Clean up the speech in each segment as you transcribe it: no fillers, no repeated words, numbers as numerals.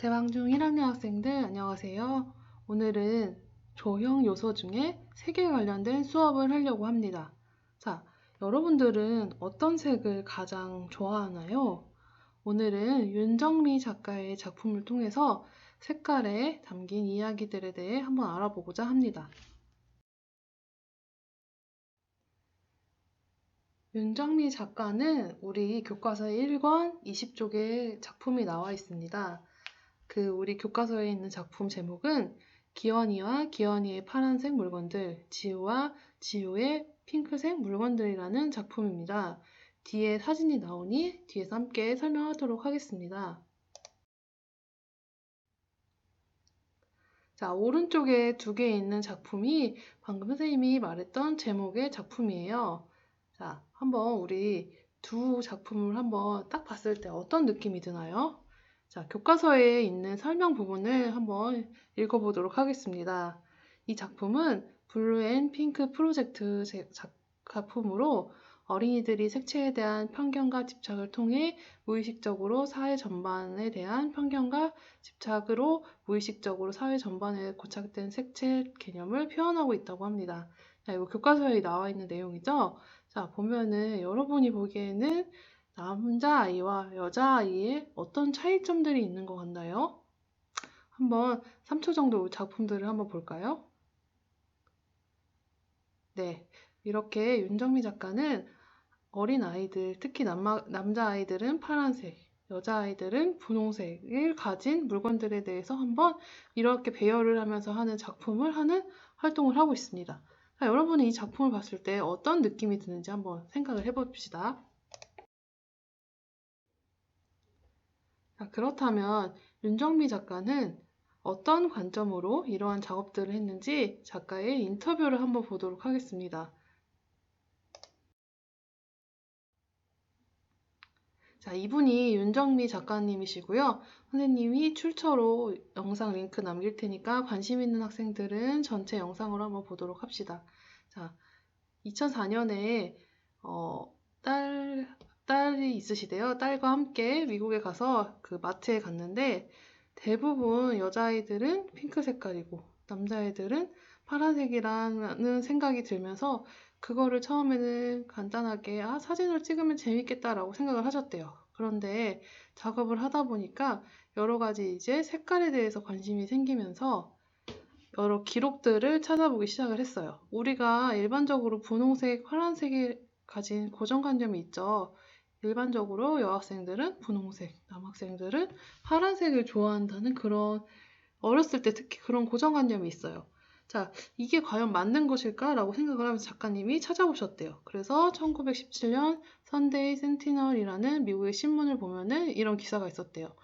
대방중 1학년 학생들 안녕하세요. 오늘은 조형 요소 중에 색에 관련된 수업을 하려고 합니다. 자, 여러분들은 어떤 색을 가장 좋아하나요? 오늘은 윤정미 작가의 작품을 통해서 색깔에 담긴 이야기들에 대해 한번 알아보고자 합니다. 윤정미 작가는 우리 교과서 1권 20쪽에 작품이 나와 있습니다. 우리 교과서에 있는 작품 제목은 기원이와 기원이의 파란색 물건들, 지우와 지우의 핑크색 물건들이라는 작품입니다. 뒤에 사진이 나오니 뒤에서 함께 설명하도록 하겠습니다. 자, 오른쪽에 두 개 있는 작품이 방금 선생님이 말했던 제목의 작품이에요. 자, 한번 우리 두 작품을 한번 딱 봤을 때 어떤 느낌이 드나요? 자, 교과서에 있는 설명 부분을 한번 읽어보도록 하겠습니다. 이 작품은 블루 앤 핑크 프로젝트 작품으로 어린이들이 색채에 대한 편견과 집착을 통해 무의식적으로 사회 전반에 대한 편견과 집착으로 무의식적으로 사회 전반에 고착된 색채 개념을 표현하고 있다고 합니다. 자, 이거 교과서에 나와 있는 내용이죠? 자, 보면은 여러분이 보기에는 남자아이와 여자아이의 어떤 차이점들이 있는 것 같나요? 한번 3초 정도 작품들을 한번 볼까요? 네, 이렇게 윤정미 작가는 어린아이들, 특히 남자아이들은 파란색, 여자아이들은 분홍색을 가진 물건들에 대해서 한번 이렇게 배열을 하면서 하는 활동을 하고 있습니다. 자, 여러분이 이 작품을 봤을 때 어떤 느낌이 드는지 한번 생각을 해봅시다. 자, 그렇다면 윤정미 작가는 어떤 관점으로 이러한 작업들을 했는지 작가의 인터뷰를 한번 보도록 하겠습니다. 자, 이분이 윤정미 작가님이시고요. 선생님이 출처로 영상 링크 남길 테니까 관심 있는 학생들은 전체 영상으로 한번 보도록 합시다. 자, 2004년에 딸이 있으시대요. 딸과 함께 미국에 가서 그 마트에 갔는데 대부분 여자아이들은 핑크 색깔이고 남자아이들은 파란색이라는 생각이 들면서 그거를 처음에는 간단하게 사진을 찍으면 재밌겠다라고 생각을 하셨대요. 그런데 작업을 하다 보니까 여러 가지 이제 색깔에 대해서 관심이 생기면서 여러 기록들을 찾아보기 시작을 했어요. 우리가 일반적으로 분홍색, 파란색이 가진 고정관념이 있죠. 일반적으로 여학생들은 분홍색, 남학생들은 파란색을 좋아한다는 그런 어렸을 때 특히 그런 고정관념이 있어요. 자, 이게 과연 맞는 것일까라고 생각을 하면서 작가님이 찾아보셨대요. 그래서 1917년 선데이 센티널이라는 미국의 신문을 보면은 이런 기사가 있었대요.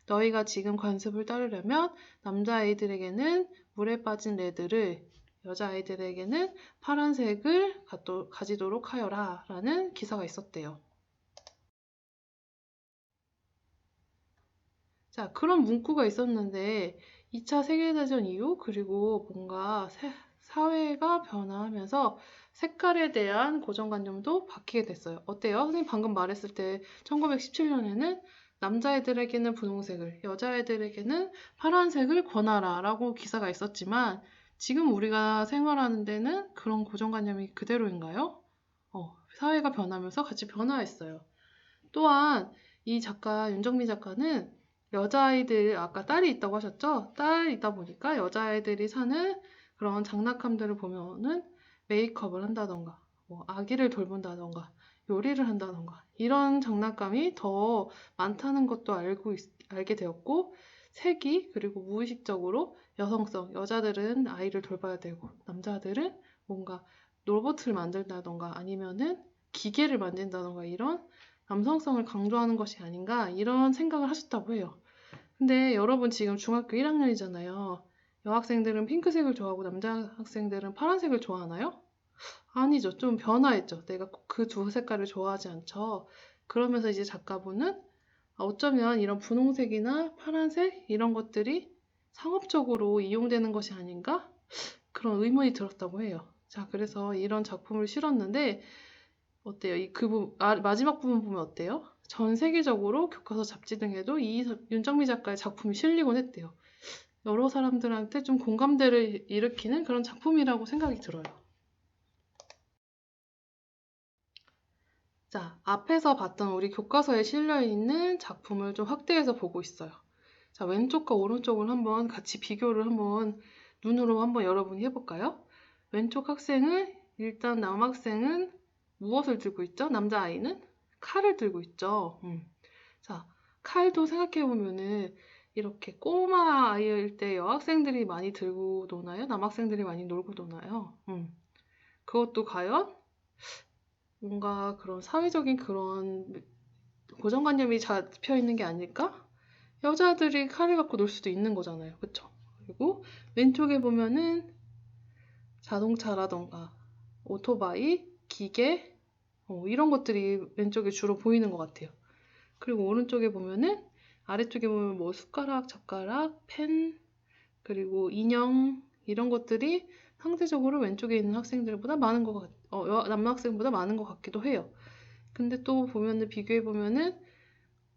너희가 지금 관습을 따르려면 남자아이들에게는 물에 빠진 레드를, 여자아이들에게는 파란색을 가지도록 하여라 라는 기사가 있었대요. 자, 그런 문구가 있었는데 2차 세계대전 이후 그리고 뭔가 사회가 변화하면서 색깔에 대한 고정관념도 바뀌게 됐어요. 어때요? 선생님 방금 말했을 때 1917년에는 남자애들에게는 분홍색을, 여자애들에게는 파란색을 권하라 라고 기사가 있었지만 지금 우리가 생활하는 데는 그런 고정관념이 그대로인가요? 사회가 변하면서 같이 변화했어요. 또한 이 작가, 윤정미 작가는 여자아이들, 아까 딸이 있다고 하셨죠? 딸이 있다 보니까 여자아이들이 사는 그런 장난감들을 보면은 메이크업을 한다던가, 아기를 돌본다던가, 요리를 한다던가, 이런 장난감이 더 많다는 것도 알게 되었고, 색이, 그리고 무의식적으로 여성성, 여자들은 아이를 돌봐야 되고, 남자들은 뭔가 로봇을 만든다던가, 아니면은 기계를 만든다던가, 이런 남성성을 강조하는 것이 아닌가 이런 생각을 하셨다고 해요. 근데 여러분 지금 중학교 1학년이잖아요. 여학생들은 핑크색을 좋아하고 남자 학생들은 파란색을 좋아하나요? 아니죠. 좀 변화했죠. 내가 꼭 그 두 색깔을 좋아하지 않죠. 그러면서 이제 작가분은 어쩌면 이런 분홍색이나 파란색 이런 것들이 상업적으로 이용되는 것이 아닌가? 그런 의문이 들었다고 해요. 자, 그래서 이런 작품을 실었는데 어때요? 마지막 부분 보면 어때요? 전 세계적으로 교과서 잡지 등에도 이 윤정미 작가의 작품이 실리곤 했대요. 여러 사람들한테 좀 공감대를 일으키는 그런 작품이라고 생각이 들어요. 자, 앞에서 봤던 우리 교과서에 실려있는 작품을 좀 확대해서 보고 있어요. 자, 왼쪽과 오른쪽을 한번 같이 비교를 한번 눈으로 한번 여러분이 해볼까요? 왼쪽 학생은 일단 남학생은 무엇을 들고 있죠? 남자아이는 칼을 들고 있죠. 자, 칼도 생각해보면은 이렇게 꼬마 아이일 때 여학생들이 많이 들고 노나요? 남학생들이 많이 놀고 노나요? 그것도 과연 뭔가 그런 사회적인 그런 고정관념이 잡혀 있는 게 아닐까? 여자들이 칼을 갖고 놀 수도 있는 거잖아요. 그쵸? 그리고 왼쪽에 보면은 자동차라던가 오토바이, 기계 이런 것들이 왼쪽에 주로 보이는 것 같아요. 그리고 오른쪽에 보면은 아래쪽에 보면 뭐 숟가락, 젓가락, 펜, 그리고 인형 이런 것들이 상대적으로 왼쪽에 있는 학생들보다 많은 남학생보다 많은 것 같기도 해요. 근데 또 보면은 비교해 보면은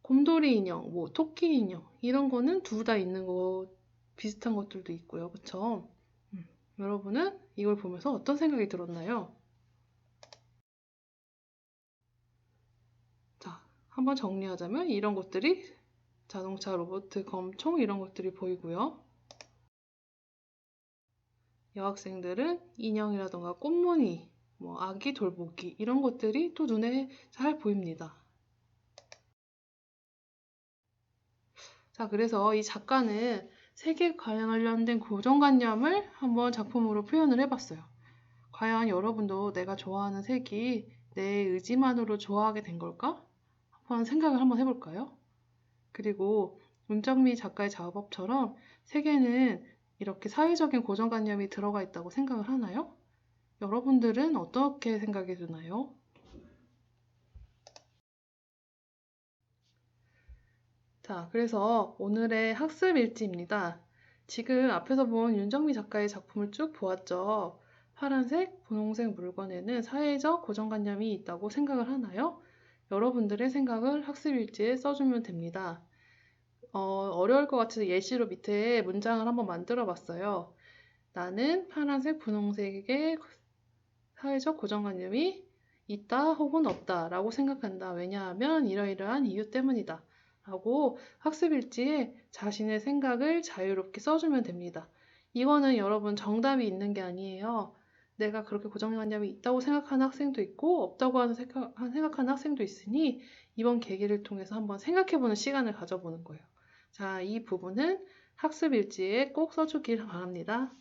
곰돌이 인형, 뭐 토끼 인형 이런 거는 둘 다 있는 거 비슷한 것들도 있고요. 그쵸? 여러분은 이걸 보면서 어떤 생각이 들었나요? 자, 한번 정리하자면 이런 것들이 자동차, 로봇, 검총 이런 것들이 보이고요. 여학생들은 인형이라던가 꽃무늬, 뭐 아기 돌보기 이런 것들이 또 눈에 잘 보입니다. 자, 그래서 이 작가는 세계 관련된 고정관념을 한번 작품으로 표현을 해봤어요. 과연 여러분도 내가 좋아하는 색이 내 의지만으로 좋아하게 된 걸까? 한번 생각을 한번 해볼까요? 그리고 문정미 작가의 작업처럼 세계는 이렇게 사회적인 고정관념이 들어가 있다고 생각을 하나요? 여러분들은 어떻게 생각이 드나요? 자, 그래서 오늘의 학습 일지입니다. 지금 앞에서 본 윤정미 작가의 작품을 쭉 보았죠. 파란색, 분홍색 물건에는 사회적 고정관념이 있다고 생각을 하나요? 여러분들의 생각을 학습 일지에 써주면 됩니다. 어려울 것 같아서 예시로 밑에 문장을 한번 만들어 봤어요. 나는 파란색, 분홍색의 사회적 고정관념이 있다 혹은 없다 라고 생각한다. 왜냐하면 이러이러한 이유 때문이다. 라고 학습일지에 자신의 생각을 자유롭게 써주면 됩니다. 이거는 여러분 정답이 있는 게 아니에요. 내가 그렇게 고정관념이 있다고 생각하는 학생도 있고 없다고 생각하는 학생도 있으니 이번 계기를 통해서 한번 생각해보는 시간을 가져보는 거예요. 자, 이 부분은 학습일지에 꼭 써주길 바랍니다.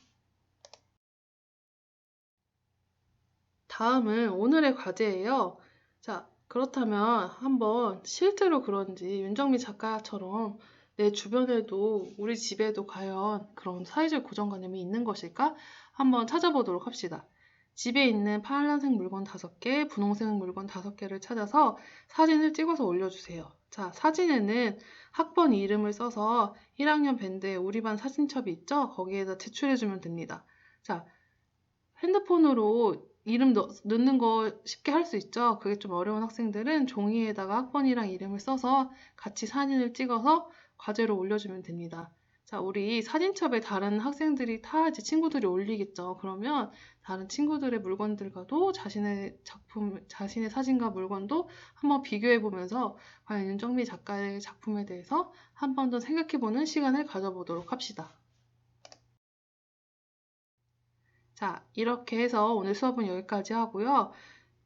다음은 오늘의 과제예요. 자, 그렇다면 한번 실제로 그런지 윤정미 작가처럼 내 주변에도 우리 집에도 과연 그런 사회적 고정관념이 있는 것일까? 한번 찾아보도록 합시다. 집에 있는 파란색 물건 5개, 분홍색 물건 5개를 찾아서 사진을 찍어서 올려주세요. 자, 사진에는 학번 이름을 써서 1학년 밴드에 우리 반 사진첩이 있죠? 거기에다 제출해주면 됩니다. 자, 핸드폰으로 이름 넣는 거 쉽게 할 수 있죠. 그게 좀 어려운 학생들은 종이에다가 학번이랑 이름을 써서 같이 사진을 찍어서 과제로 올려주면 됩니다. 자, 우리 사진첩에 다른 학생들이 다 이제 친구들이 올리겠죠. 그러면 다른 친구들의 물건들과도 자신의 작품, 자신의 사진과 물건도 한번 비교해 보면서 과연 윤정미 작가의 작품에 대해서 한 번 더 생각해 보는 시간을 가져보도록 합시다. 자, 이렇게 해서 오늘 수업은 여기까지 하고요.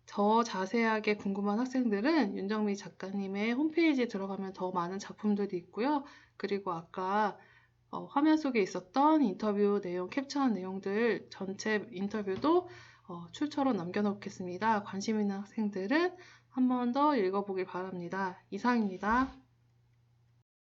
더 자세하게 궁금한 학생들은 윤정미 작가님의 홈페이지에 들어가면 더 많은 작품들이 있고요. 그리고 아까 화면 속에 있었던 인터뷰 내용, 캡처한 내용들 전체 인터뷰도 출처로 남겨놓겠습니다. 관심 있는 학생들은 한 번 더 읽어보길 바랍니다. 이상입니다.